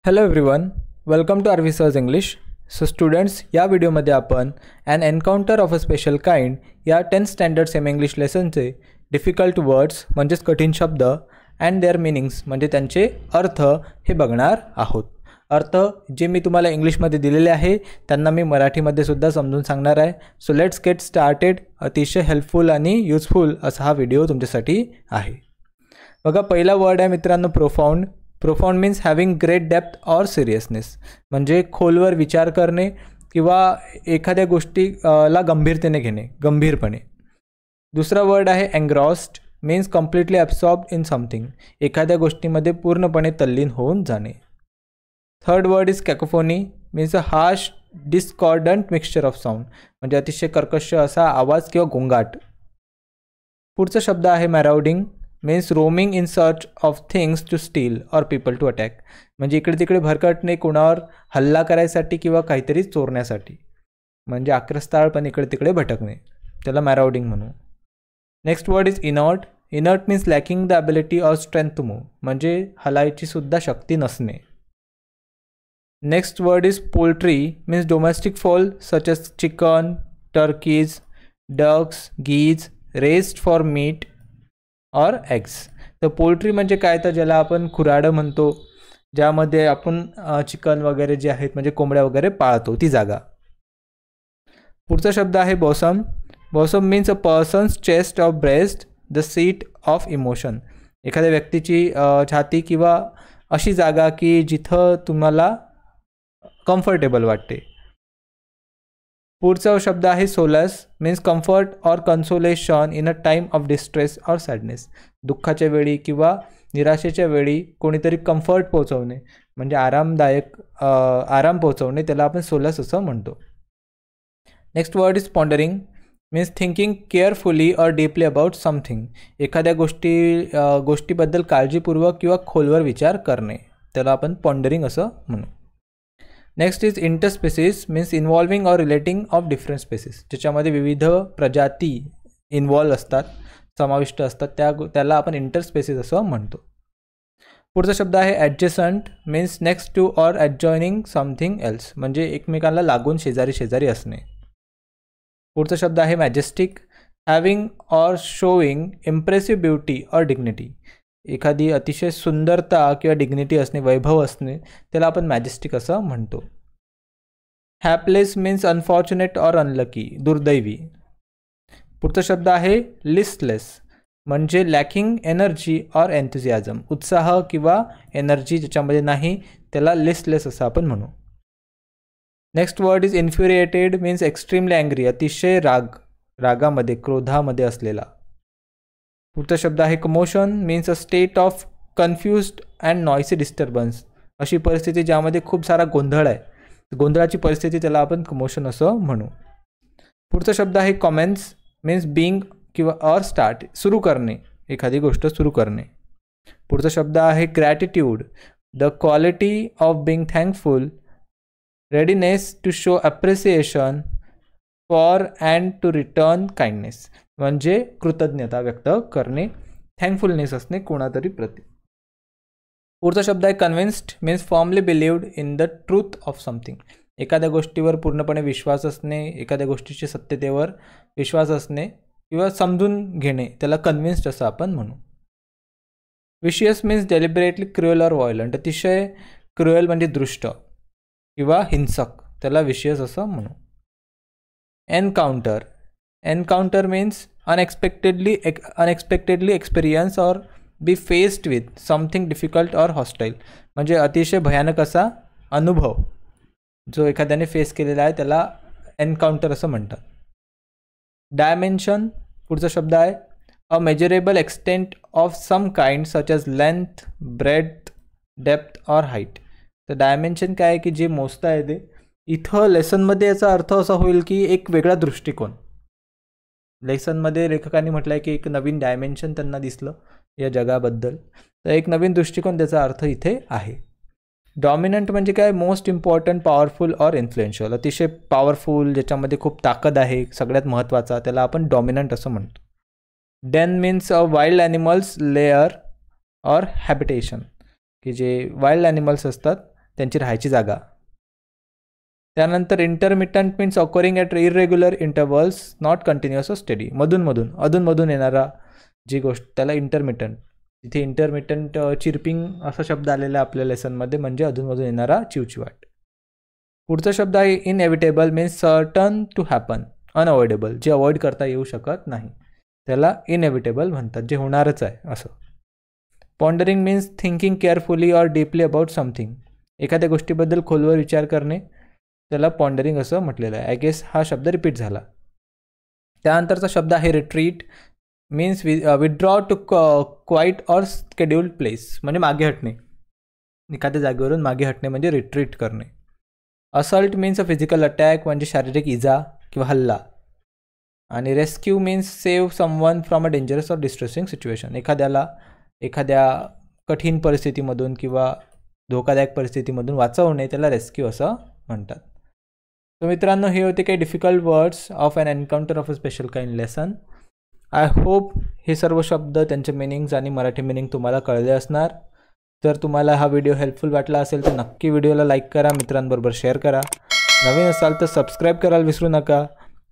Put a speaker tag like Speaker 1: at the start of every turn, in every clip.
Speaker 1: Hello everyone, welcome to आर्विसर्स English. So students, या व्हिडिओमध्ये आपण an encounter of a special kind या 10th स्टँडर्ड सेमी इंग्लिश लेसनचे डिफिकल्ट वर्ड्स म्हणजेच कठीण शब्द अँड देअर मिनिंग्स म्हणजे त्यांचे अर्थ हे बघणार आहोत. अर्थ जे मी तुम्हाला इंग्लिशमध्ये दिलेले आहे त्यांना मी मराठीमध्ये सुद्धा समजून सांगणार आहे. So let's get started. अतिशय हेल्पफुल आणि युजफुल असा हा व्हिडिओ तुमच्यासाठी आहे. बघा, पहिला वर्ड आहे मित्रांनो profound. Profound means having great depth or seriousness म्हणजे खोलवर विचार करणे किंवा एखाद्या गोष्टीला गंभीरतेने घेणे, गंभीरपणे. दुसरा वर्ड आहे engrossed means completely absorbed in something, एखाद्या गोष्टीमध्ये पूर्णपणे तल्लीन होऊन जाणे. Third word is cacophony means a harsh discordant mixture of sound म्हणजे अतिशय कर्कश असा आवाज किंवा गोंगाट. पुढचा शब्द आहे marauding means roaming in search of things to steal or people to attack म्हणजे इकडे तिकडे भरकटणे, कोणावर हल्ला करायसाठी किंवा काहीतरी चोरण्यासाठी, म्हणजे आक्रस्ताळपणे इकडे तिकडे भटकणे, त्याला मॅराउडिंग म्हणू. Next word is inert. Inert means lacking the ability or strength to move म्हणजे हलायची सुद्धा शक्ती नसणे. Next word is poultry means domestic fowl such as chicken, turkeys, ducks, geese raised for meat और एग्स. तर poultry म्हणजे काय, तर ज्याला आपण खुराडं म्हणतो, ज्यामध्ये आपण चिकन वगैरे जे आहेत म्हणजे कोंबड्या वगैरे पाळतो, ती जागा. पुढचा शब्द आहे bosom. Bosom means a persons chest of breast the seat of emotion एखाद्या व्यक्तीची छाती किंवा अशी जागा की जिथं तुम्हाला कम्फर्टेबल वाटते. पुढचा शब्द आहे solace means comfort or consolation in a time of distress or sadness दुःखाच्या वेळी किंवा निराशेच्या वेळी कोणीतरी कम्फर्ट पोहोचवणे म्हणजे आराम पोहोचवणे, त्याला आपण सोलस असं म्हणतो. Next word is pondering means thinking carefully or deeply about something एखाद्या गोष्टीबद्दल काळजीपूर्वक किंवा खोलवर विचार करणे, त्याला आपण पॉन्डरिंग असं म्हणू. Next is interspecies means involving or relating of different species ज्याच्यामध्ये विविध प्रजाती इन्व्हॉल्व असतात, समाविष्ट असतात, त्याला आपण इंटरस्पेसिस असं म्हणतो. पुढचा शब्द आहे adjacent means next to or adjoining something else म्हणजे एकमेकांना लागून शेजारी शेजारी असणे. पुढचा शब्द आहे majestic having or showing impressive beauty or dignity एखादी अतिशय सुंदरता किंवा डिग्निटी असणे, वैभव असणे, त्याला आपण मॅजेस्टिक असं म्हणतो. हॅपलेस मीन्स अनफॉर्च्युनेट ऑर अनलकी दुर्दैवी. पुढचा शब्द आहे लिस्टलेस म्हणजे लॅकिंग एनर्जी ऑर एन्थुझियाझम उत्साह किंवा एनर्जी ज्याच्यामध्ये नाही, त्याला लिस्टलेस असं आपण म्हणू. Next word is infuriated means extremely angry अतिशय रागामध्ये क्रोधामध्ये असलेला. पुढचा शब्द आहे commotion means a state of confused and noisy disturbance अशी परिस्थिती ज्यामध्ये खूप सारा गोंधळ आहे, गोंधळाची परिस्थिती, त्याला आपण कमोशन असं म्हणू. पुढचा शब्द आहे कॉमेन्स मीन्स बिंग किंवा ऑर स्टार्ट सुरू करणे, एखादी गोष्ट सुरू करणे. पुढचा शब्द आहे gratitude the quality of being thankful readiness to show appreciation for and to return kindness म्हणजे कृतज्ञता व्यक्त करणे, थँकफुलनेस असणे कोणातरी प्रती. पुढचा शब्द आहे convinced means formally believed in the truth of something एखाद्या गोष्टीवर पूर्णपणे विश्वास असणे, एखाद्या गोष्टीच्या सत्यतेवर विश्वास असणे किंवा समजून घेणे, त्याला कन्व्हिन्स्ड असं आपण म्हणू. Vicious means deliberately cruel or violent अतिशय क्रुएल म्हणजे दृष्ट किंवा हिंसक, त्याला विशियस असं म्हणू. Encounter. Encounter means unexpectedly experience or be faced with something difficult or hostile म्हणजे अतिशय भयानक असा अनुभव जो एखाद्याने फेस केलेला आहे, त्याला एनकाउंटर असं म्हणतात. डायमेन्शन. पुढचा शब्द आहे a measurable extent of some kind such as length, breadth, depth or height. तर डायमेन्शन काय आहे की जे मोजता येते. इथं लेसनमध्ये याचा अर्थ असा होईल की एक वेगळा दृष्टिकोन. लेसनमध्ये लेखकांनी म्हटलं आहे की एक नवीन डायमेन्शन त्यांना दिसलं या जगाबद्दल, तर एक नवीन दृष्टिकोन त्याचा अर्थ इथे आहे. डॉमिनंट म्हणजे काय, most important, powerful or influential अतिशय पॉवरफुल ज्याच्यामध्ये खूप ताकद आहे, सगळ्यात महत्त्वाचा, त्याला आपण डॉमिनंट असं म्हणतो. Den means a wild animals lair or habitation की जे वाईल्ड ॲनिमल्स असतात त्यांची राहायची जागा. त्यानंतर intermittent means occurring at irregular intervals, not continuous or steady. अधूनमधून येणारा जी गोष्ट त्याला इंटरमिटंट. इथे इंटरमिटंट चिरपिंग असा शब्द आलेला आहे आपल्या लेसनमध्ये, म्हणजे अधूनमधून येणारा चिवचिवाट. पुढचा शब्द आहे inevitable means certain to happen, unavoidable, जे अवॉइड करता येऊ शकत नाही त्याला इनएव्हिटेबल म्हणतात, जे होणारच आहे असं. Pondering means thinking carefully or deeply about something, एखाद्या गोष्टीबद्दल खोलवर विचार करणे त्याला पॉन्डरिंग असं म्हटलेलं आहे. आय गेस हा शब्द रिपीट झाला. त्यानंतरचा शब्द आहे retreat means withdraw to quiet or scheduled place, म्हणजे मागे हटणे, एखाद्या जागेवरून मागे हटणे म्हणजे रिट्रीट करणे. Assault means a physical attack, म्हणजे शारीरिक इजा किंवा हल्ला. आणि rescue means save someone from a dangerous or distressing situation, एखाद्या कठीण परिस्थितीमधून किंवा धोकादायक परिस्थितीमधून वाचवणे त्याला रेस्क्यू असं म्हणतात. तर मित्रांनो, हे होते काही difficult words of an encounter of a special kind lesson. I hope हे सर्व शब्द, त्यांचे मिनिंग्स आणि मराठी मिनिंग तुम्हाला कळले असणार. जर तुम्हाला हा व्हिडिओ हेल्पफुल वाटला असेल तर नक्की व्हिडिओला लाईक करा, मित्रांबरोबर शेअर करा. नवीन असाल तर सबस्क्राईब करायला विसरू नका.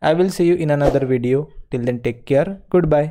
Speaker 1: I will see you in another video. Till then take care. Good bye.